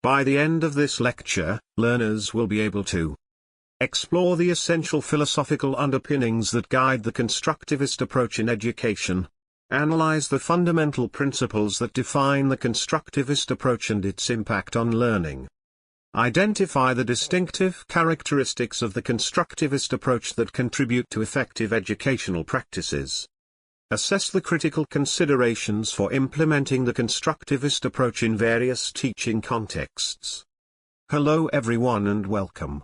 By the end of this lecture, learners will be able to explore the essential philosophical underpinnings that guide the constructivist approach in education, analyze the fundamental principles that define the constructivist approach and its impact on learning, identify the distinctive characteristics of the constructivist approach that contribute to effective educational practices, assess the critical considerations for implementing the constructivist approach in various teaching contexts. Hello everyone and welcome.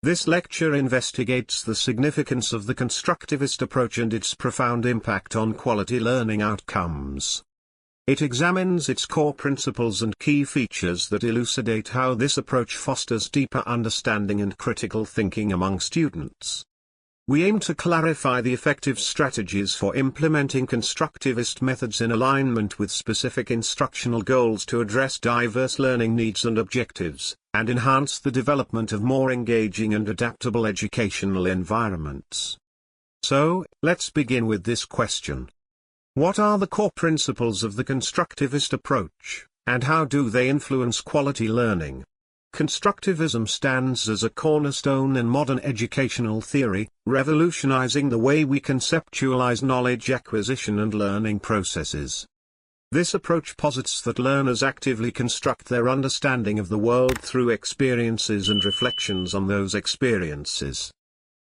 This lecture investigates the significance of the constructivist approach and its profound impact on quality learning outcomes. It examines its core principles and key features that elucidate how this approach fosters deeper understanding and critical thinking among students. We aim to clarify the effective strategies for implementing constructivist methods in alignment with specific instructional goals to address diverse learning needs and objectives, and enhance the development of more engaging and adaptable educational environments. So, let's begin with this question. What are the core principles of the constructivist approach, and how do they influence quality learning? Constructivism stands as a cornerstone in modern educational theory, revolutionizing the way we conceptualize knowledge acquisition and learning processes. This approach posits that learners actively construct their understanding of the world through experiences and reflections on those experiences.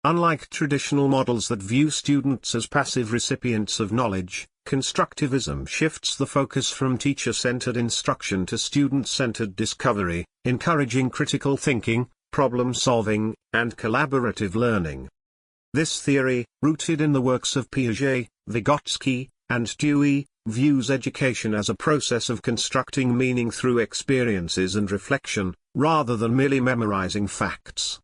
Unlike traditional models that view students as passive recipients of knowledge, constructivism shifts the focus from teacher-centered instruction to student-centered discovery, encouraging critical thinking, problem-solving, and collaborative learning. This theory, rooted in the works of Piaget, Vygotsky, and Dewey, views education as a process of constructing meaning through experiences and reflection, rather than merely memorizing facts.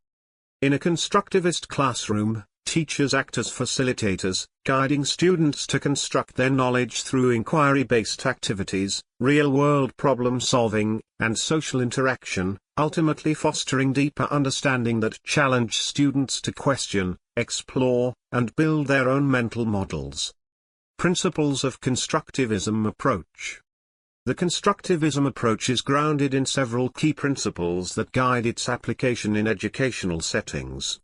In a constructivist classroom, teachers act as facilitators, guiding students to construct their knowledge through inquiry-based activities, real-world problem-solving, and social interaction, ultimately fostering deeper understanding that challenge students to question, explore, and build their own mental models. Principles of Constructivism approach. The Constructivism approach is grounded in several key principles that guide its application in educational settings.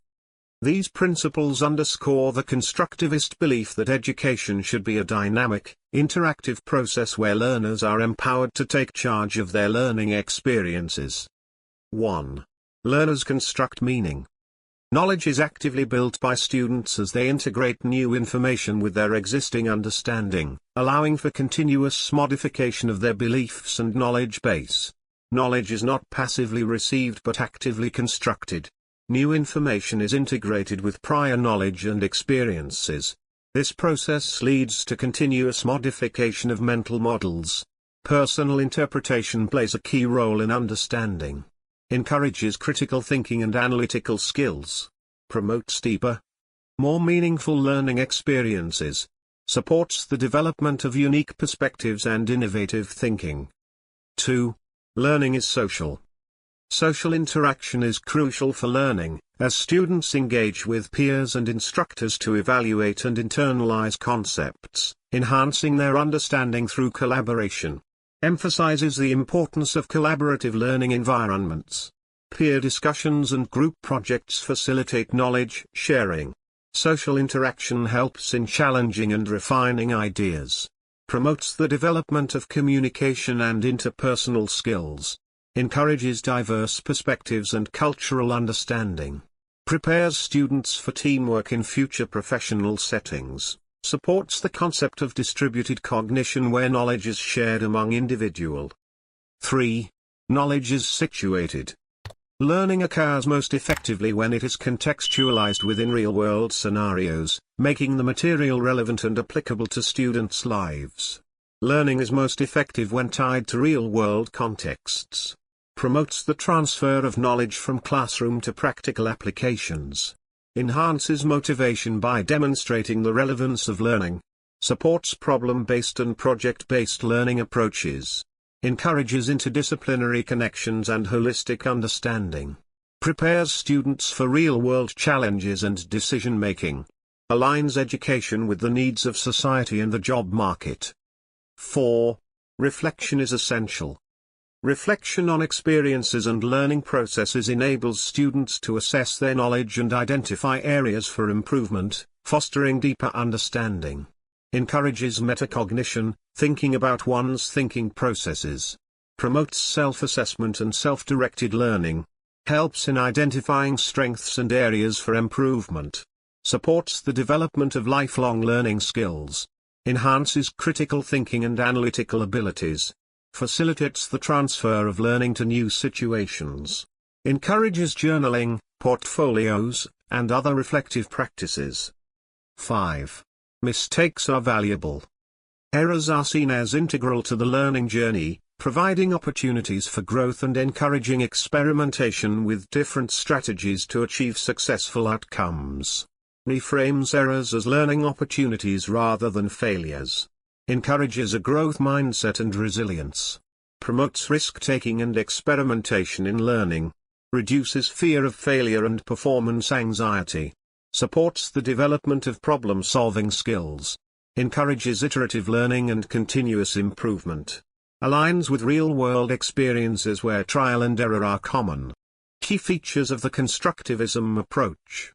These principles underscore the constructivist belief that education should be a dynamic, interactive process where learners are empowered to take charge of their learning experiences. 1. Learners construct meaning. Knowledge is actively built by students as they integrate new information with their existing understanding, allowing for continuous modification of their beliefs and knowledge base. Knowledge is not passively received but actively constructed. New information is integrated with prior knowledge and experiences. This process leads to continuous modification of mental models. Personal interpretation plays a key role in understanding. Encourages critical thinking and analytical skills. Promotes deeper, more meaningful learning experiences. Supports the development of unique perspectives and innovative thinking. 2. Learning is social. Social interaction is crucial for learning, as students engage with peers and instructors to evaluate and internalize concepts, enhancing their understanding through collaboration. Emphasizes the importance of collaborative learning environments. Peer discussions and group projects facilitate knowledge sharing. Social interaction helps in challenging and refining ideas. Promotes the development of communication and interpersonal skills. Encourages diverse perspectives and cultural understanding. Prepares students for teamwork in future professional settings. Supports the concept of distributed cognition where knowledge is shared among individuals. 3. Knowledge is situated. Learning occurs most effectively when it is contextualized within real-world scenarios, making the material relevant and applicable to students' lives. Learning is most effective when tied to real-world contexts. Promotes the transfer of knowledge from classroom to practical applications. Enhances motivation by demonstrating the relevance of learning. Supports problem-based and project-based learning approaches. Encourages interdisciplinary connections and holistic understanding. Prepares students for real-world challenges and decision-making. Aligns education with the needs of society and the job market. 4. Reflection is essential. Reflection on experiences and learning processes enables students to assess their knowledge and identify areas for improvement, fostering deeper understanding. Encourages metacognition, thinking about one's thinking processes. Promotes self-assessment and self-directed learning. Helps in identifying strengths and areas for improvement. Supports the development of lifelong learning skills. Enhances critical thinking and analytical abilities. Facilitates the transfer of learning to new situations. Encourages journaling, portfolios, and other reflective practices. 5. Mistakes are valuable. Errors are seen as integral to the learning journey, providing opportunities for growth and encouraging experimentation with different strategies to achieve successful outcomes. Reframes errors as learning opportunities rather than failures. Encourages a growth mindset and resilience. Promotes risk-taking and experimentation in learning. Reduces fear of failure and performance anxiety. Supports the development of problem-solving skills. Encourages iterative learning and continuous improvement. Aligns with real-world experiences where trial and error are common. Key features of the Constructivism approach.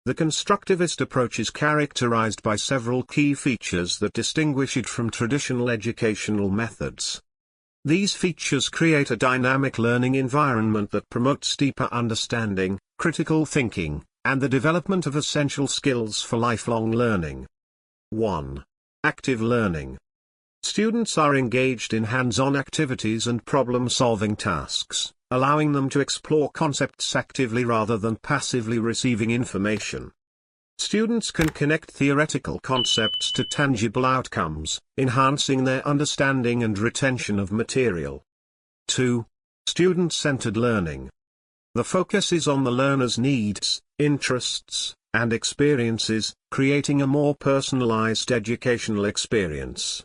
The Constructivist approach is characterized by several key features that distinguish it from traditional educational methods. These features create a dynamic learning environment that promotes deeper understanding, critical thinking, and the development of essential skills for lifelong learning. 1. Active learning. Students are engaged in hands-on activities and problem-solving tasks, allowing them to explore concepts actively rather than passively receiving information. Students can connect theoretical concepts to tangible outcomes, enhancing their understanding and retention of material. 2. Student-centered learning. The focus is on the learner's needs, interests, and experiences, creating a more personalized educational experience.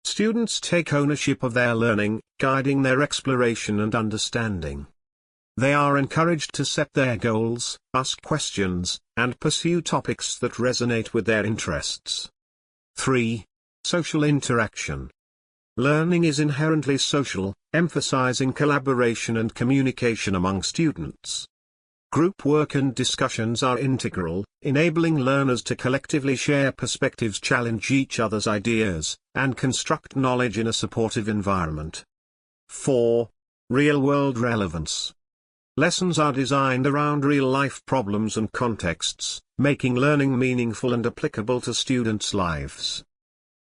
Students take ownership of their learning, guiding their exploration and understanding. They are encouraged to set their goals, ask questions, and pursue topics that resonate with their interests. 3. Social interaction. Learning is inherently social, emphasizing collaboration and communication among students. Group work and discussions are integral, enabling learners to collectively share perspectives, challenge each other's ideas, and construct knowledge in a supportive environment. 4. Real-world relevance. Lessons are designed around real-life problems and contexts, making learning meaningful and applicable to students' lives.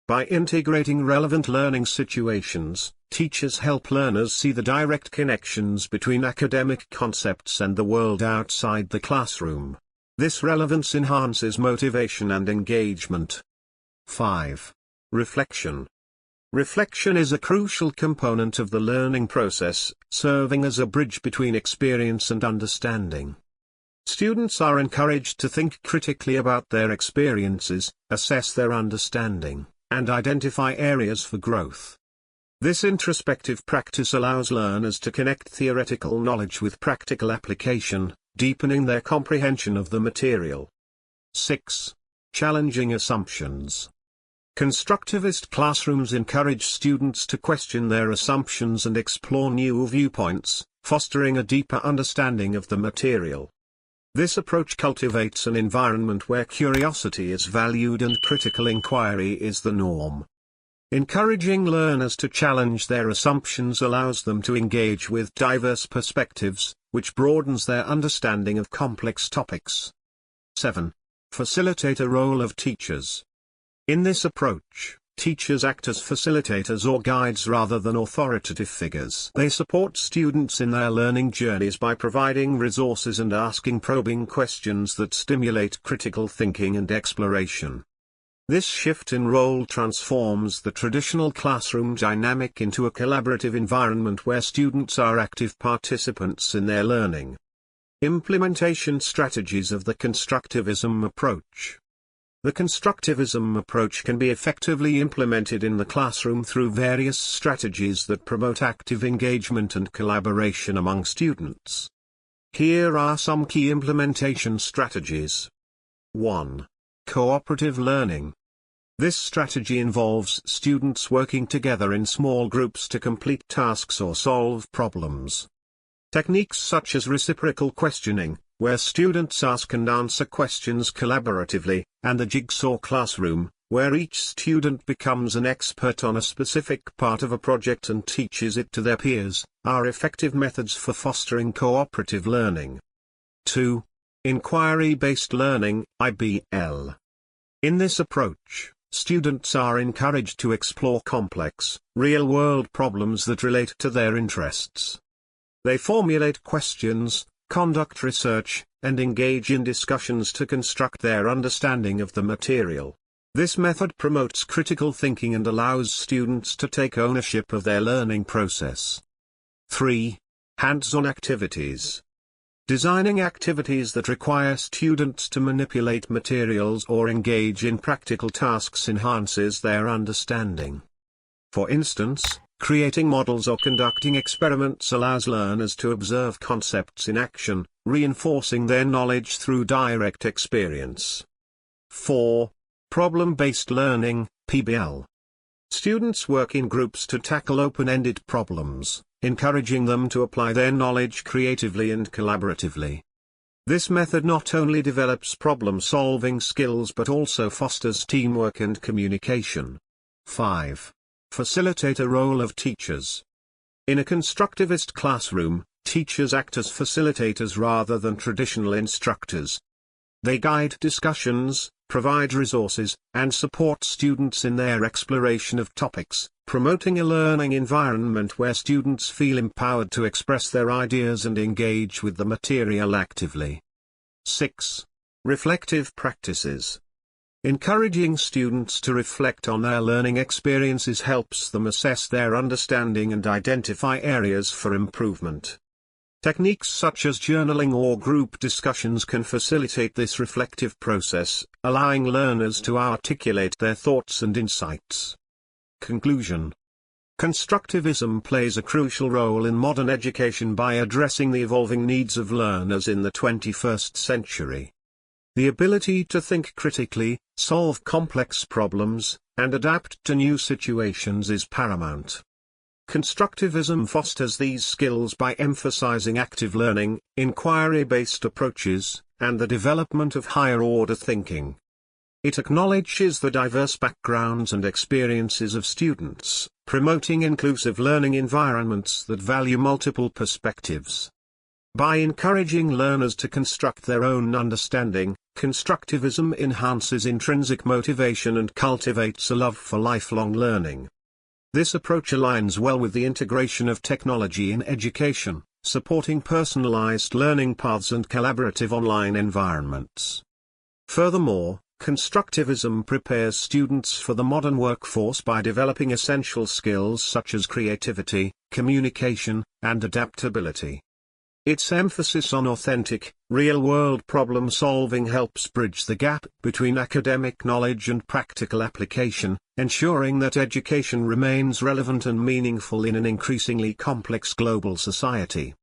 By integrating relevant learning situations, teachers help learners see the direct connections between academic concepts and the world outside the classroom. This relevance enhances motivation and engagement. 5. Reflection. Reflection is a crucial component of the learning process, serving as a bridge between experience and understanding. Students are encouraged to think critically about their experiences, assess their understanding, and identify areas for growth. This introspective practice allows learners to connect theoretical knowledge with practical application, deepening their comprehension of the material. 6. Challenging assumptions. Constructivist classrooms encourage students to question their assumptions and explore new viewpoints, fostering a deeper understanding of the material. This approach cultivates an environment where curiosity is valued and critical inquiry is the norm. Encouraging learners to challenge their assumptions allows them to engage with diverse perspectives, which broadens their understanding of complex topics. 7. Facilitate a role of teachers. In this approach, teachers act as facilitators or guides rather than authoritative figures. They support students in their learning journeys by providing resources and asking probing questions that stimulate critical thinking and exploration. This shift in role transforms the traditional classroom dynamic into a collaborative environment where students are active participants in their learning. Implementation strategies of the Constructivism approach. The Constructivism approach can be effectively implemented in the classroom through various strategies that promote active engagement and collaboration among students. Here are some key implementation strategies. 1. Cooperative learning. This strategy involves students working together in small groups to complete tasks or solve problems. Techniques such as reciprocal questioning, where students ask and answer questions collaboratively, and the jigsaw classroom, where each student becomes an expert on a specific part of a project and teaches it to their peers, are effective methods for fostering cooperative learning. 2. Inquiry-based learning, IBL. In this approach, students are encouraged to explore complex, real-world problems that relate to their interests. They formulate questions, conduct research, and engage in discussions to construct their understanding of the material. This method promotes critical thinking and allows students to take ownership of their learning process. 3. Hands-on activities. Designing activities that require students to manipulate materials or engage in practical tasks enhances their understanding. For instance, creating models or conducting experiments allows learners to observe concepts in action, reinforcing their knowledge through direct experience. 4. Problem-based learning, PBL. Students work in groups to tackle open-ended problems, encouraging them to apply their knowledge creatively and collaboratively. This method not only develops problem-solving skills but also fosters teamwork and communication. 5. Facilitator role of teachers. In a constructivist classroom, teachers act as facilitators rather than traditional instructors. They guide discussions, provide resources, and support students in their exploration of topics, promoting a learning environment where students feel empowered to express their ideas and engage with the material actively. 6. Reflective practices. Encouraging students to reflect on their learning experiences helps them assess their understanding and identify areas for improvement. Techniques such as journaling or group discussions can facilitate this reflective process, allowing learners to articulate their thoughts and insights. Conclusion. Constructivism plays a crucial role in modern education by addressing the evolving needs of learners in the 21st century. The ability to think critically, solve complex problems, and adapt to new situations is paramount. Constructivism fosters these skills by emphasizing active learning, inquiry-based approaches, and the development of higher-order thinking. It acknowledges the diverse backgrounds and experiences of students, promoting inclusive learning environments that value multiple perspectives. By encouraging learners to construct their own understanding, constructivism enhances intrinsic motivation and cultivates a love for lifelong learning. This approach aligns well with the integration of technology in education, supporting personalized learning paths and collaborative online environments. Furthermore, constructivism prepares students for the modern workforce by developing essential skills such as creativity, communication, and adaptability. Its emphasis on authentic, real-world problem-solving helps bridge the gap between academic knowledge and practical application, ensuring that education remains relevant and meaningful in an increasingly complex global society.